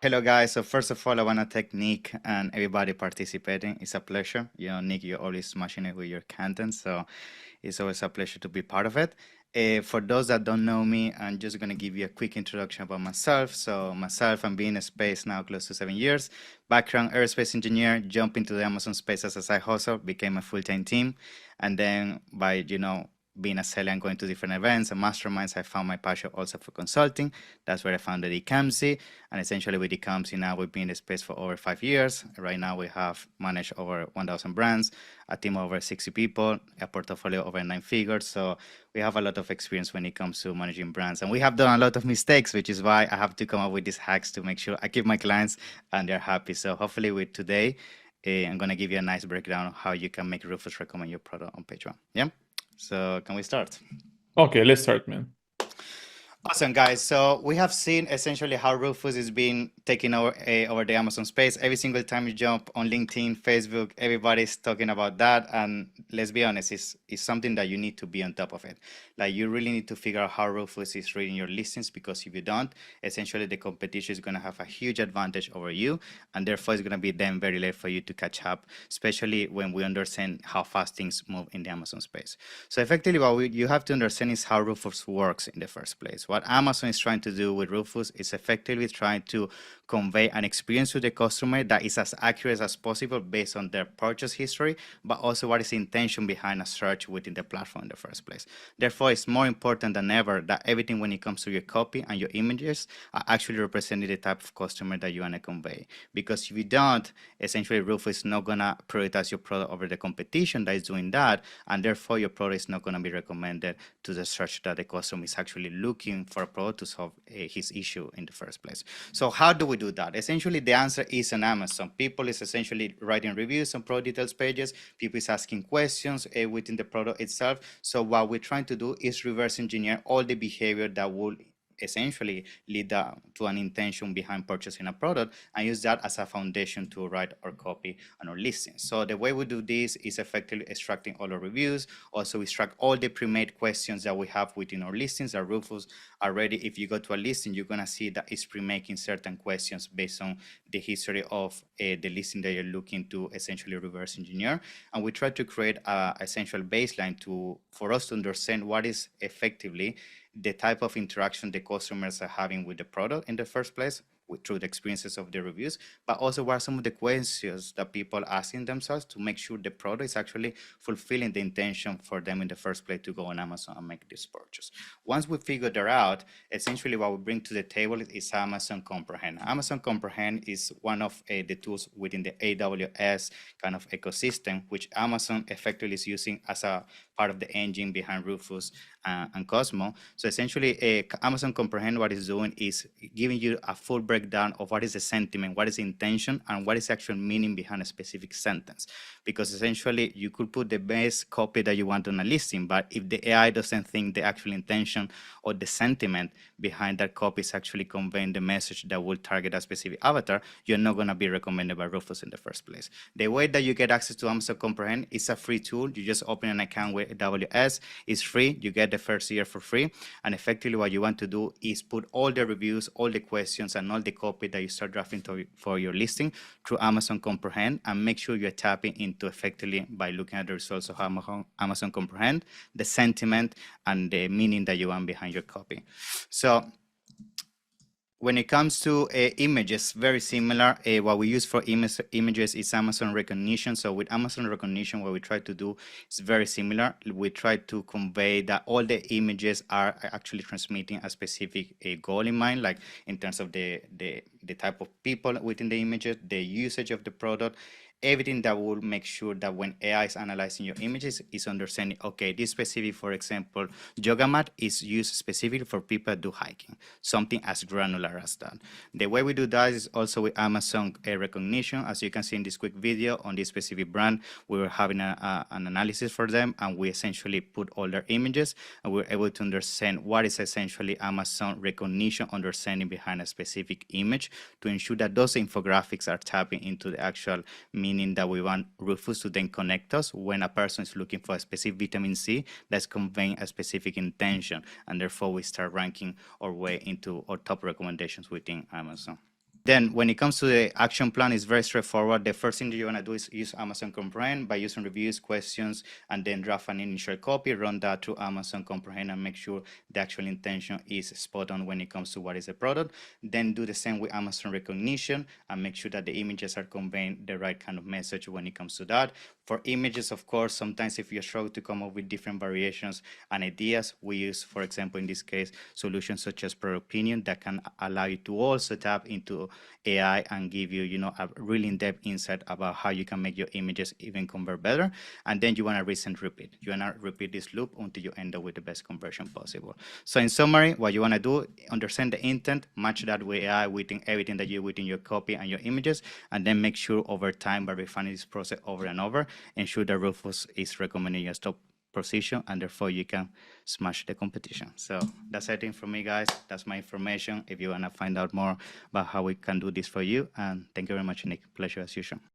Hello, guys. So first of all, I want to thank Nick and everybody participating. It's a pleasure. Nick, you're always smashing it with your content, so it's always a pleasure to be part of it. For those that don't know me, I'm just going to give you a quick introduction about myself. So myself, I'm been in space now close to 7 years. Background, aerospace engineer, jump into the Amazon space as a side hustle, became a full-time team. And then by, being a seller and going to different events and masterminds, I found my passion also for consulting. That's where I founded Ecomcy. And essentially with Ecomcy now, we've been in the space for over 5 years. Right now we have managed over 1,000 brands, a team of over 60 people, a portfolio over 9 figures. So we have a lot of experience when it comes to managing brands. And we have done a lot of mistakes, which is why I have to come up with these hacks to make sure I keep my clients and they're happy. So hopefully with today, I'm going to give you a nice breakdown of how you can make Rufus recommend your product on Patreon. Yeah. So can we start? Okay, let's start, man. Awesome, guys. So we have seen essentially how Rufus is being taking over the Amazon space. Every single time you jump on LinkedIn, Facebook, everybody's talking about that. And let's be honest, it's something that you need to be on top of it. Like you really need to figure out how Rufus is reading your listings, because if you don't, essentially the competition is going to have a huge advantage over you. And therefore it's going to be then very late for you to catch up, especially when we understand how fast things move in the Amazon space. So effectively what you have to understand is how Rufus works in the first place. What Amazon is trying to do with Rufus is effectively trying to convey an experience to the customer that is as accurate as possible based on their purchase history, but also what is the intention behind a search within the platform in the first place. Therefore, it's more important than ever that everything when it comes to your copy and your images are actually representing the type of customer that you want to convey. Because if you don't, essentially Rufus is not going to prioritize your product over the competition that is doing that, and therefore your product is not going to be recommended to the search that the customer is actually looking for a product to solve his issue in the first place. So how do we do that? Essentially, the answer is on Amazon. People is essentially writing reviews on product details pages. People is asking questions within the product itself. So what we're trying to do is reverse engineer all the behavior that will essentially lead to an intention behind purchasing a product, and use that as a foundation to write our copy and our listings. So the way we do this is effectively extracting all our reviews. Also, we extract all the pre-made questions that we have within our listings. Our Rufus already, if you go to a listing, you're going to see that it's pre-making certain questions based on the history of the listing that you're looking to essentially reverse engineer. And we try to create a essential baseline for us to understand what is effectively the type of interaction the customers are having with the product in the first place, through the experiences of the reviews, but also what are some of the questions that people are asking themselves to make sure the product is actually fulfilling the intention for them in the first place to go on Amazon and make this purchase. Once we figure that out, essentially what we bring to the table is Amazon Comprehend. Amazon Comprehend is one of the tools within the AWS kind of ecosystem, which Amazon effectively is using as a part of the engine behind Rufus and Cosmo. So essentially, Amazon Comprehend, what it's doing is giving you a full breakdown of what is the sentiment, what is the intention, and what is the actual meaning behind a specific sentence. Because essentially, you could put the best copy that you want on a listing, but if the AI doesn't think the actual intention or the sentiment behind that copy is actually conveying the message that will target a specific avatar, you're not going to be recommended by Rufus in the first place. The way that you get access to Amazon Comprehend is a free tool. You just open an account with AWS. It's free. You get the first year for free. And effectively, what you want to do is put all the reviews, all the questions, and all the copy that you start drafting for your listing through Amazon Comprehend, and make sure you're tapping into effectively by looking at the results of Amazon Comprehend, the sentiment and the meaning that you want behind your copy. So when it comes to images, very similar. What we use for images is Amazon Recognition. So with Amazon Recognition, what we try to do is very similar. We try to convey that all the images are actually transmitting a specific goal in mind, like in terms of the type of people within the images, the usage of the product, everything that will make sure that when AI is analyzing your images, is understanding, okay, this specific, for example, yoga mat is used specifically for people that do hiking, something as granular as that. The way we do that is also with Amazon Recognition. As you can see in this quick video on this specific brand, we were having an analysis for them, and we essentially put all their images, and we're able to understand what is essentially Amazon Recognition understanding behind a specific image, to ensure that those infographics are tapping into the actual meaning that we want Rufus to then connect us when a person is looking for a specific vitamin C that's conveying a specific intention, and therefore we start ranking our way into our top recommendations within Amazon. Then when it comes to the action plan, it's very straightforward. The first thing you want to do is use Amazon Comprehend by using reviews, questions, and then draft an initial copy, run that through Amazon Comprehend and make sure the actual intention is spot on when it comes to what is the product. Then do the same with Amazon Recognition and make sure that the images are conveying the right kind of message when it comes to that. For images, of course, sometimes if you struggle to come up with different variations and ideas, we use, for example, in this case, solutions such as Product Opinion that can allow you to also tap into AI and give you, a really in-depth insight about how you can make your images even convert better. And then you want to rinse and repeat. You want to repeat this loop until you end up with the best conversion possible. So in summary, what you want to do, understand the intent, match that with AI within everything that you within your copy and your images, and then make sure over time by refining this process over and over, ensure that Rufus is recommending your top position, and therefore you can smash the competition. So that's everything from me, guys. That's my information if you want to find out more about how we can do this for you. And thank you very much, Nick. Pleasure as usual.